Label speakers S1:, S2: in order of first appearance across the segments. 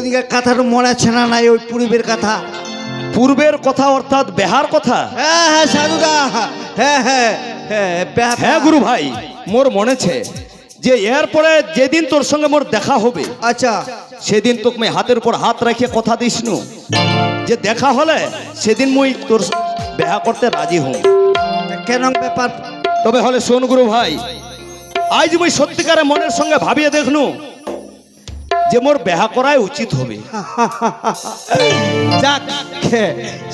S1: ওদিকে কথাটা মনে আছে না নাই ওই পূর্বের কথা?
S2: পূর্বের কথা অর্থাৎ বেহার কথা?
S1: হ্যাঁ হ্যাঁ সাধুদা, হ্যাঁ হ্যাঁ হ্যাঁ
S2: হ্যাঁ গুরু ভাই, মোর মনেছে যে এরপরে যেদিন তোর সঙ্গে মোর দেখা হবে,
S1: আচ্ছা
S2: সেদিন তোকে মুই হাতের উপর হাত রেখে কথা দিস নু যে দেখা হলে সেদিন মুই তোর বেহা করতে রাজি হই।
S1: কেন ব্যাপার?
S2: তবে হলে শোন গুরু ভাই, আজ মুই সত্যিকারে মনের সঙ্গে ভাবিয়ে দেখনু যে মোর বেহা করাই উচিত হবে।
S1: যাক,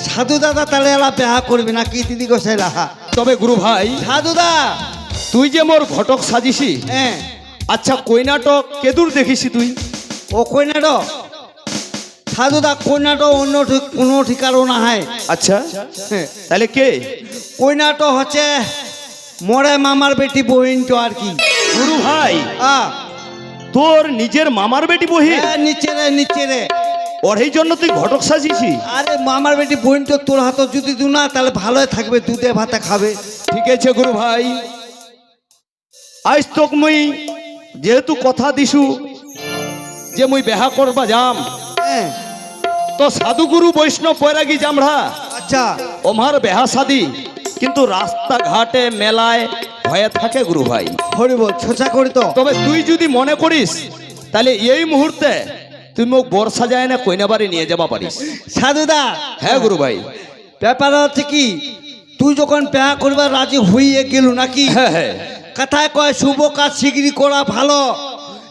S1: সাধু দাদা তাহলে এলা বেহা করবি না কি দিদি গোসাইলা?
S2: তবে গুরু ভাই,
S1: সাধুদা
S2: তুই যে মোর ঘটক সাজিসি,
S1: হ্যাঁ
S2: আচ্ছা কই নাটক কেদুর দেখিসি তুই?
S1: ও কইনাটো সাধুদা, কইনাটো অন্য কোনো ঠিকারও না হয়।
S2: আচ্ছা তাহলে কে?
S1: কইনাটো হচ্ছে মোরে মামার বেটি বহিন তো আর কি।
S2: গুরু ভাই,
S1: আ
S2: তোর নিজের মামার বেটি বহি,
S1: নিচে রে নিচে রে।
S2: ওর এই জন্য তুই ঘটক সাজিসি?
S1: আরে মামার বেটি বহিন তো তোর হাতে যদি দু না তাহলে ভালোই থাকবে, দুধে ভাতে খাবে।
S2: ঠিক আছে গুরু ভাই, আজ তোক মুই যেহেতু কথা দিছু যে মুই বেহা করবা যাম,
S1: হ্যাঁ
S2: তো সাধুগুরু বৈষ্ণব বৈরাগী জামরা
S1: আচ্ছা
S2: ওমার বেহা সাদি কিন্তু রাস্তাঘাটে মেলায় হয়ে থাকে গুরু ভাই।
S1: হরি বল, ছোচা করি তো।
S2: তবে তুই যদি মনে করিস তাহলে এই মুহূর্তে তুই মোক বর্ষা যায় না কইনা বাড়ি নিয়ে যাবা পারিস।
S1: সাধুদা
S2: হ্যাঁ গুরু ভাই,
S1: ব্যাপার হচ্ছে কি, তুই যখন বেহা করবার রাজি হইয়ে গেল নাকি,
S2: হ্যাঁ হ্যাঁ,
S1: কথায় কয় শুভ কাজ শীঘ্রই করা ভালো,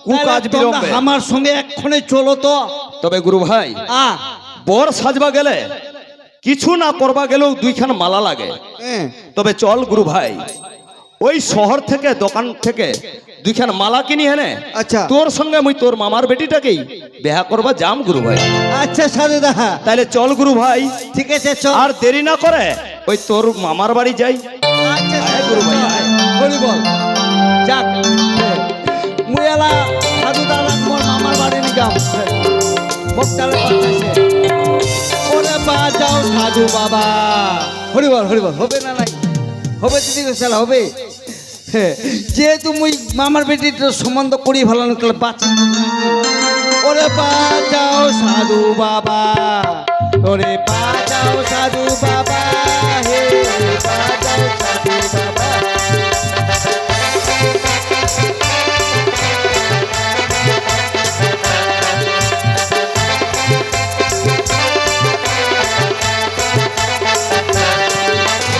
S2: কুকাজ বিলম্বে।
S1: আমার সঙ্গে এক্ষণে চলো তো।
S2: তবে গুরু ভাই, বর সাজবা গেলে কিছু না করবা গেলেও দুইখান মালা লাগে। তবে চল গুরু ভাই, ওই শহর থেকে দোকান থেকে দুইখান মালা কিনি হেনে,
S1: আচ্ছা
S2: তোর সঙ্গে মুই তোর মামার বেটিটাকেই বেহা করবা যাম গুরু ভাই।
S1: আচ্ছা সাধুদা,
S2: তাহলে চল গুরু ভাই,
S1: ঠিক আছে চল।
S2: আর দেরি না করে ওই তোর মামার বাড়ি যাই।
S1: আচ্ছা
S2: আয় গুরু ভাই, আয়।
S1: হরি বল। যাক, মুই এলা সাধুদা মোর মামার বাড়ি নিগাম বক্তালে পাঠাইছে। ওরে বাজাও সাধু বাবা, হরি বল হরি বল। হবে না নাই হবে দিদি গোসালা হবে। যেহেতু মুই মামার বেটির সম্বন্ধ করি ভালো না, তাহলে বাঁচি। ওরে বাজাও সাধু বাবা, ওরে বাজাও সাধু বাবা, হে বাজাও সাধু বাবা।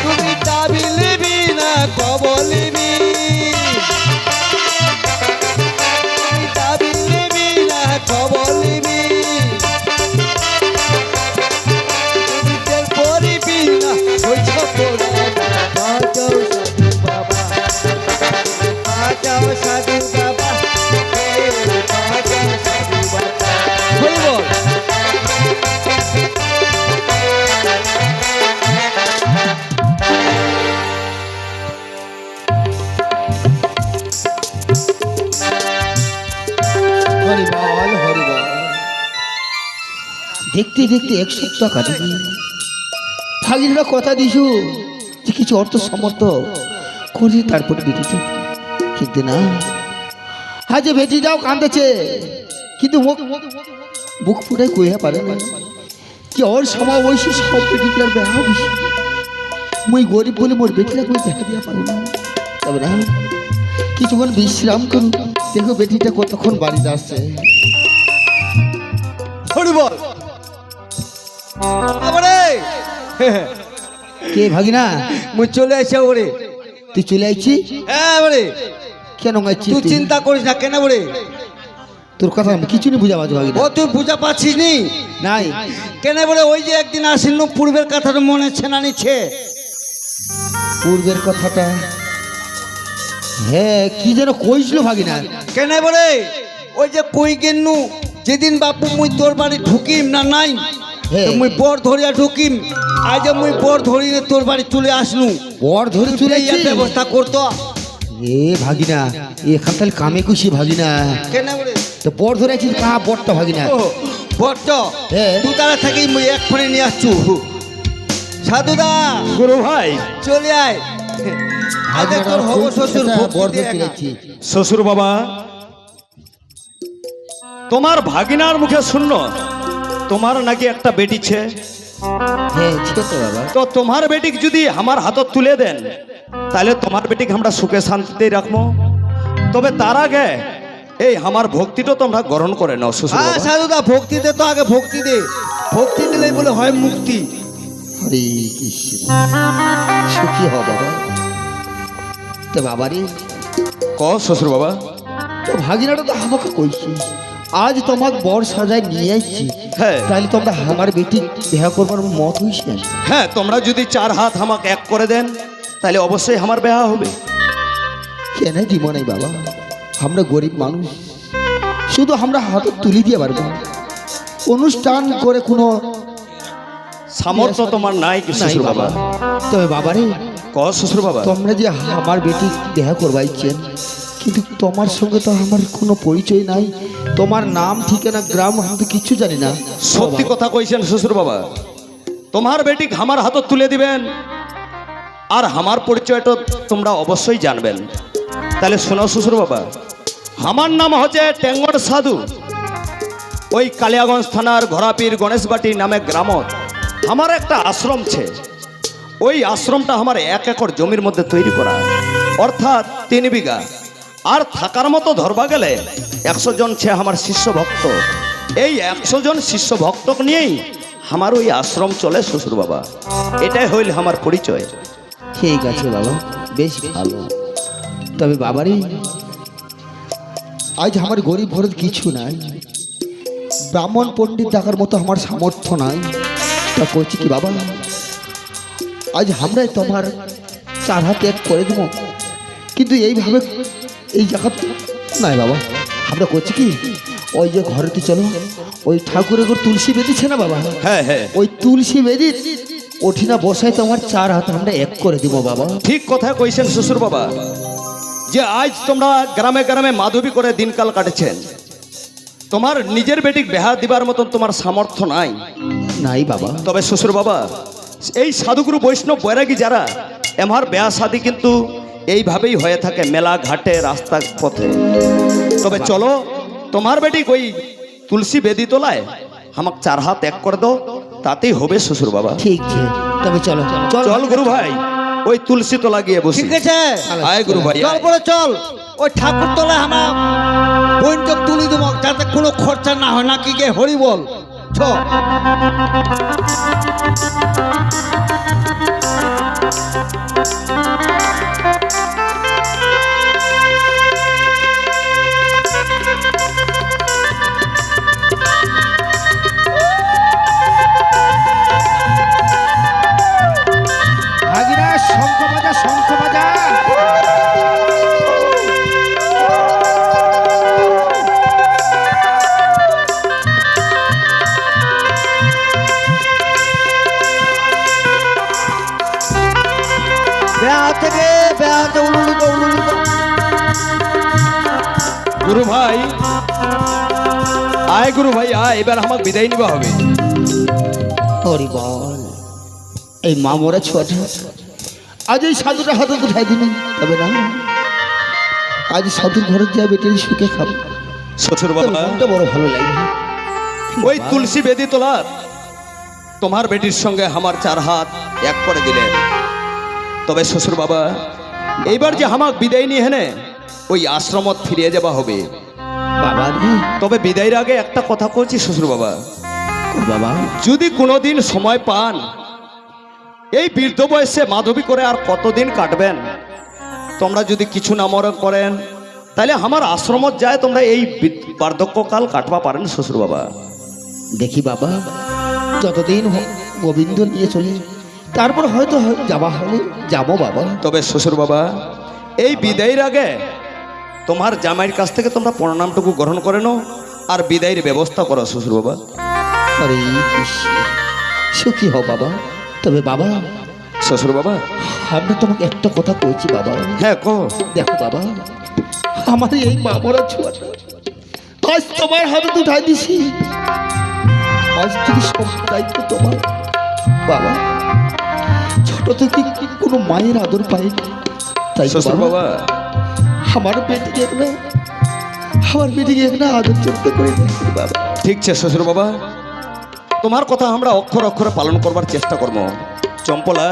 S1: তুমি দাবি লিবি না কবলিবি, তুমি দাবি লিবি না কবলিবি, তুমি তেল পরিবি না হইছ পোড়া। বাজাও সাধু বাবা, বাজাও সাধু বাবা, হে বাজাও সাধু বাবা। হরি বল। হরি বল হরি বল।
S3: দেখতে দেখতে এক সপ্তাহ কাটে ভাগিনরা কথা দিছু যে কিছু অর্থ সমর্থ করে তারপর বেটিতে, কিন্তু না, আজ বেটিটাও কাঁদেছে কিন্তু বুক ফুটাই কইয়া পারে না যে ওর সমবয়সী সব বেটিটার বেহা বেশি। মুই গরিব বলে মোর বেটিরা কই দেখা দিয়া পারো না। তবে না, কিছুক্ষণ বিশ্রাম করুন, দেখো বেটিটা কতক্ষণ বাড়িতে আসছে।
S1: হরি বল। আবারে
S3: কে ভাগিনা?
S1: মুই চলে আসছে ওরে।
S3: তুই চলে আইছি?
S1: হ্যাঁ ওরে,
S3: কেন আইছি?
S1: তুই চিন্তা করিস না। কেন ওরে?
S3: তোর কথা আমি কিছু নি বুঝা পাচ্ছি ভাগিনা।
S1: ও তুই বুঝা পাচ্ছিস নি?
S3: নাই।
S1: কেন বলে ওই যে একদিন আসিল পূর্বের কথাটা মনে ছেনা নিচ্ছে।
S3: পূর্বের কথাটা? হ্যাঁ, কি যেন কইছিল ভাগিনা।
S1: কেন বলে ওই যে কই গেনু যেদিন বাপু মুই তোর বাড়ি ঢুকিম না নাই,
S3: হ্যাঁ।
S1: মুই বর ধরিয়া ঢুকিম। আজ মুই বর ধরিয়ে তোর বাড়ি চলে আসনু।
S3: বর ধরে চলে আইছি?
S1: ব্যবস্থা করতো।
S3: এ ভাগিনা, এখান তাহলে কামে খুশি ভাগিনা।
S1: কেন বলে
S3: তো বর ধরে আছিস কাহা বরটা ভাগিনা?
S1: বট্ট
S3: হ্যাঁ।
S1: তুই তারা থাকি মুই এক্ষণে নিয়ে আসছু। সাধুদা
S2: গুরু ভাই,
S1: চলে আয়। আজ তোর হবো শ্বশুর
S3: বর
S1: ভক্তি
S3: ধরে
S1: দেখা।
S3: চলে আইছি।
S2: শ্বশুর বাবা, তোমার ভাগিনার মুখে শুনল তোমার নাকি একটা বেটি ছে।
S3: হ্যাঁ ছিল তো বাবা।
S2: তো তোমার বেটিক যদি আমার হাতত তুলে দেন তাহলে তোমার বেটিক আমরা সুখে শান্তিতেই রাখবো। তবে তার আগে এই আমার ভক্তিটা তোমরা গ্রহণ করে নাও শ্বশুর
S1: হ্যাঁ
S2: বাবা।
S1: সাধুদা, ভক্তি দে তো আগে, ভক্তি দে। ভক্তি দিলেই বলে হয় মুক্তি।
S3: হরে কৃষ্ণ, সুখী হ বাবা। তো বাবারে,
S2: ক শ্বশুর বাবা।
S3: তো ভাগিনাটা তো আমাকে কইছি আজ তোমাকে বর সাজায় নিয়ে আসছি,
S2: হ্যাঁ
S3: তাহলে তোমরা আমার বেটি বিয়া করবার মত হইস না।
S2: হ্যাঁ, তোমরা যদি 4 হাত আমাকে এক করে দেন তাহলে অবশ্যই আমার বিবাহ হবে।
S3: কেন দিব নাই বাবা, আমরা গরিব মানুষ, শুধু আমরা হাতে তুলি দিয়ে পারবো, অনুষ্ঠান করে কোনো
S2: সামর্থ্য তোমার নাই কি
S3: নাই
S2: শ্বশুর
S3: বাবা।
S2: বাবা?
S3: তবে বাবারে,
S2: ক শ্বশুর বাবা।
S3: তোমরা যে আমার বেটি দেখা করবাইছেন, কিন্তু তোমার সঙ্গে তো আমার কোনো পরিচয় নাই, তোমার নাম ঠিকানা গ্রাম আমি তো কিচ্ছু জানি না।
S2: সত্যি কথা কইছেন শ্বশুর বাবা। তোমার বেটিক আমার হাতত তুলে দিবেন আর আমার পরিচয়টা তোমরা অবশ্যই জানবেন। তাহলে শোনো শ্বশুর বাবা, আমার নাম হচ্ছে টেঙ্গর সাধু। ওই কালিয়াগঞ্জ থানার ঘোড়াপীর গণেশবাটি নামে গ্রামত আমার একটা আশ্রম ছে। ওই আশ্রমটা আমার 1 একর জমির মধ্যে তৈরি করা, অর্থাৎ 3 বিঘা। আর থাকার মতো ধরবা গেলে 100 জন ছে আমার শিষ্য ভক্ত। এই 100 জন শিষ্য ভক্তকে নিয়েই আমার ওই আশ্রম চলে শ্বশুর বাবা। এটাই হইল আমার পরিচয়।
S3: ঠিক আছে বাবা, বেশ ভালো। তবে বাবারে, আজ আমার গরিব ঘরের কিছু নাই, ব্রাহ্মণ পণ্ডিত ডাকার মতো আমার সামর্থ্য নাই। তা করছি কি বাবা, আজ আমরা তোমার 4 হাত এক করে দেব, কিন্তু এইভাবে এই জায়গা নাই বাবা। আমরা করছি কি, ওই যে ঘরেতে চলো, ওই ঠাকুরের ঘর তুলসী বেঁধেছে না বাবা,
S2: হ্যাঁ হ্যাঁ,
S3: ওই তুলসী বেঁধে ওঠি না বসাই তোমার 4 হাত আমরা এক করে দিব বাবা।
S2: ঠিক কথা কইছেন শ্বশুর বাবা, যে আজ তোমরা গ্রামে গ্রামে মাধবী করে দিনকাল কাটেছেন, তোমার নিজের বেটিক বেহা দিবার মতন তোমার সামর্থ্য নাই।
S3: নাই বাবা।
S2: তবে শ্বশুর বাবা, এই সাধুগুরু বৈষ্ণব বৈরাগী যারা, আমার বেয়া শাদী কিন্তু এইভাবেই হয়ে থাকে, মেলা ঘাটে রাস্তা পথে। তবে চলো, তোমার বেটিক ওই তুলসী বেদি তোলায় আমাকে 4 হাত এক করে দাও, তাতেই হবে শ্বশুর বাবা।
S3: ঠিক আছে, তবে চলো
S2: চল গুরু ভাই, ওই তুলসী তোলা গিয়ে বসি।
S1: ঠিক আছে,
S2: আয় গুরু ভাই,
S1: চল
S2: আয়।
S1: পরে চল। ওই ঠাকুর তোলা আমার বইনকে তুলি দেবো, যাতে কোনো খরচা না হয়, নাকি গে হরি বল। চ
S3: ভাগিরা, শঙ্খ বাজা, শঙ্খ বাজা।
S1: বেয়া থেকে বেয়াতে উলুলিত উলুলিত।
S2: গুরু ভাই আয়, গুরু ভাই আয়, এবার আমাকে বিদায় নিবা হবে।
S3: হরি বল। এই মামরা ছোট আজ এই সাধুটা হাতে উঠাই দিবি, তবে না আজ সাধুর ঘরে যা বেটের সুখে খাবো,
S2: শ্বশুর
S3: তোর
S2: বাবা,
S3: মনটা বড় ভালো লাগবে।
S2: ওই তুলসী বেদি তোলার তোমার বেটির সঙ্গে আমার 4 হাত এক করে দিলেন। তবে শ্বশুর বাবা, এইবার যে আমাকে বিদায় নিয়ে হেনে ওই আশ্রমত ফিরিয়ে যাওয়া হবে।
S3: বাবা রে,
S2: তবে বিদায়ের আগে একটা কথা বলছি শ্বশুর বাবা,
S3: বাবা
S2: যদি কোনোদিন সময় পান, এই বৃদ্ধ বয়সে মাধবী করে আর কতদিন কাটবেন, তোমরা যদি কিছু না মনে করেন তাহলে আমার আশ্রমত যায় তোমরা এই বার্ধক্যকাল কাটবা পারেন শ্বশুর বাবা।
S3: দেখি বাবা, যতদিন গোবিন্দ নিয়ে চলে, তারপর হয়তো যাওয়া হলে যাবো বাবা।
S2: তবে শ্বশুর বাবা, এই বিদায়ের আগে তোমার জামাইয়ের কাছ থেকে তোমরা প্রণামটুকু গ্রহণ করে নাও আর বিদায়ের ব্যবস্থা করো শ্বশুর বাবা।
S3: হরে কৃষ্ণ, সুখী হও বাবা। তবে বাবা,
S2: শ্বশুর বাবা,
S3: আমরা তোমাকে একটা কথা কইছি বাবা।
S2: হ্যাঁ কো।
S3: দেখো বাবা, আমার এই মামরা ছোঁয়াটা আজ তোমার হাতে উঠাই দিছি, আজ থেকে সব দায়িত্ব তোমার বাবা। ছোট থেকে কোনো মায়ের আদর পাইনি, তাই তো
S2: শ্বশুর বাবা,
S3: আমার বেটি দেখবে, আমার বেটিকে একটা আদর যত্ন করে দিস বাবা।
S2: ঠিক আছে শ্বশুর বাবা, তোমার কথা আমরা অক্ষর অক্ষরে পালন করবার চেষ্টা করবো। চম্পলা,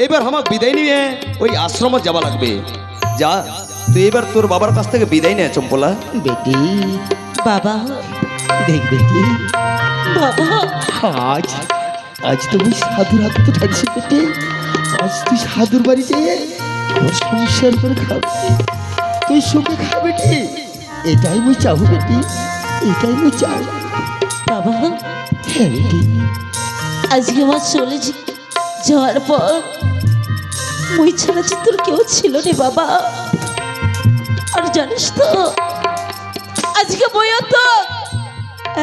S2: এবার আমার বিদায় নিয়ে ওই আশ্রমে যাওয়া লাগবে। যা, তুই এবার তোর বাবার কাছ থেকে বিদায় নে চম্পলা।
S3: বেটি
S4: বাবা,
S3: দেখ বেটি,
S4: বাবা,
S3: আজ আজ তুমি সাধুর হাত তো থাকছে বেটি। আজ তুই সাধুর বাড়িতে আমার সংসার করে খাবে, তুই সুখে খাবে বেটি। এটাই মুই চাহু বেটি, এটাই মুই চাই।
S4: বাবা,
S3: হ্যাঁ বেটি,
S4: আজকে আমার চলে যাওয়ার পর মই ছাড়া যে তোর কেউ ছিল রে বাবা। আর জানিস তো আজকে বইও তো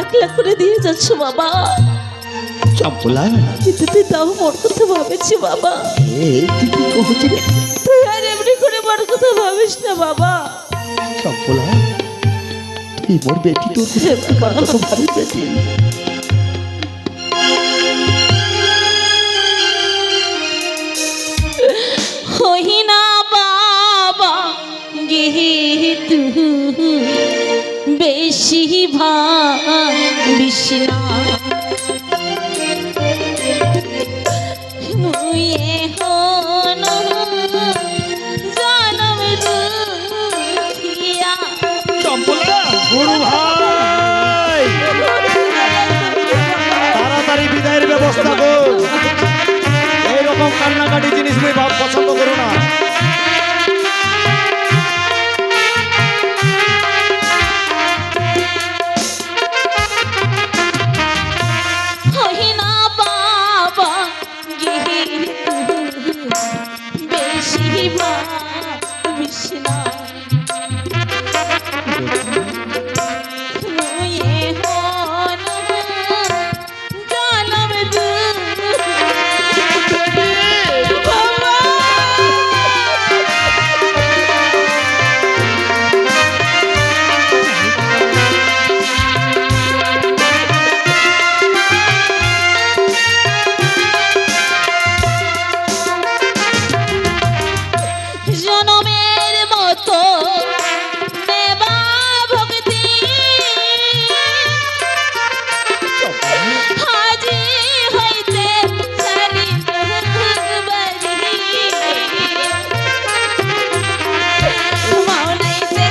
S4: একলা করে দিয়ে যাচ্ছ বাবা।
S3: চম্পলা
S4: কিন্তু তুই তাও মোর কথা ভাবেছি বাবা।
S3: তুই কি কহছি রে?
S4: তুই আর এমনি করে মোর কথা ভাবিস না বাবা।
S3: চম্পলা, তুই মোর বেটি, তোর কত ভালো বেটি।
S4: হই না বাবা গে তু বেশি ভাবিস না, মুই এখন জনম দুখিয়া।
S2: চম্পলা, গুরু ভাই, তাড়াতাড়ি বিদায়ের ব্যবস্থা কর। এইরকম কান্নাকাটি জিনিস আমি পছন্দ করো না।
S4: হই না বাবা গে বেশি ভাবিস না, মুই এখন জনম বাবা। জনমের মতো নেবা ভক্তি হাজি হইতে সারি বাড়ি মাওনাইতে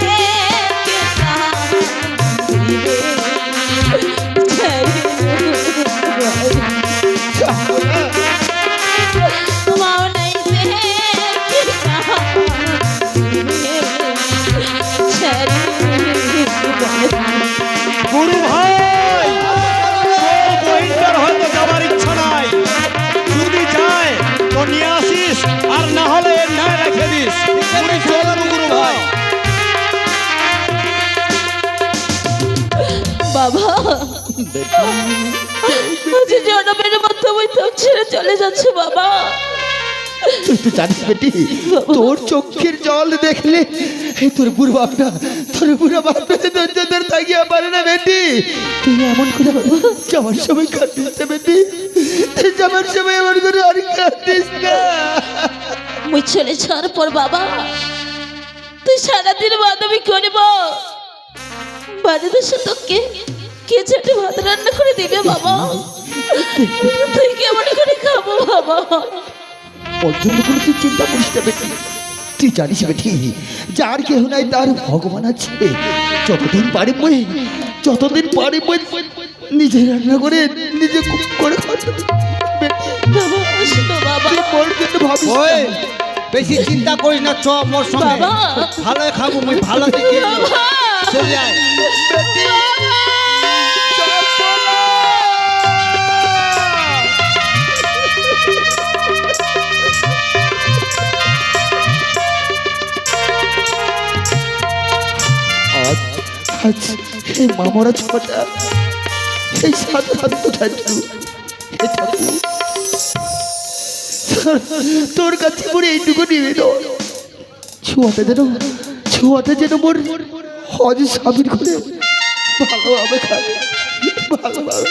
S2: গুরু ভাই, তোর বহিনটার হয়তো যাবার ইচ্ছা নাই। যদি যায় তো নিয়ে আসিস, আর না হলে এর নামে রেখে দিস। তুমি চল গুরু ভাই।
S4: বাবা, আজ জনমের মতো ওই তো ছেড়ে চলে যাচ্ছে বাবা।
S3: তুই তো জানিস বেটি, তোর চোখের জল দেখলে তোর বুড়ো বাপটা, তোর বুড়ো বাপটা ধৈর্য ধরে থাকিয়া পারে না বেটি। তুই এমন করে যাওয়ার সময় কাঁদিস না বেটি, তুই যাওয়ার সময় এমন করে আর কাঁদিস না।
S4: মুই চলে যাওয়ার পর বাবা তুই সারাদিন বাদামি করব, বাড়িতে সে তোকে কে ছেটে ভাত রান্না করে দিবে বাবা। তুই কেমন করে খাবো বাবা?
S3: ওর জন্য কোনো তুই চিন্তা করিস না বেটি। তুই জানিস বেটি, যার কেহ নাই তার ভগবান আছে। যতদিন পারি মই নিজে রান্না করে নিজে কুক করে খাওয়া বেটি।
S4: বাবা শোনো বাবা,
S3: তুই মোর জন্য ভাবিস না।
S1: ওই বেশি চিন্তা করিস না, চ মোর সঙ্গে।
S4: বাবা।
S1: ভালো খাবো, মুই ভালো দেখে
S4: বাবা।
S1: চলে আয়।
S3: আজ আজ এই মামরা ছোটা, এই সাত হাত তো থাকতো। হে ঠাকুর, তোর কাছে করে এইটুকু নিবেদন, ছোঁয়াটা যেন মোর হজ স্বামীর করে ভালোভাবে খাবে, ভালোভাবে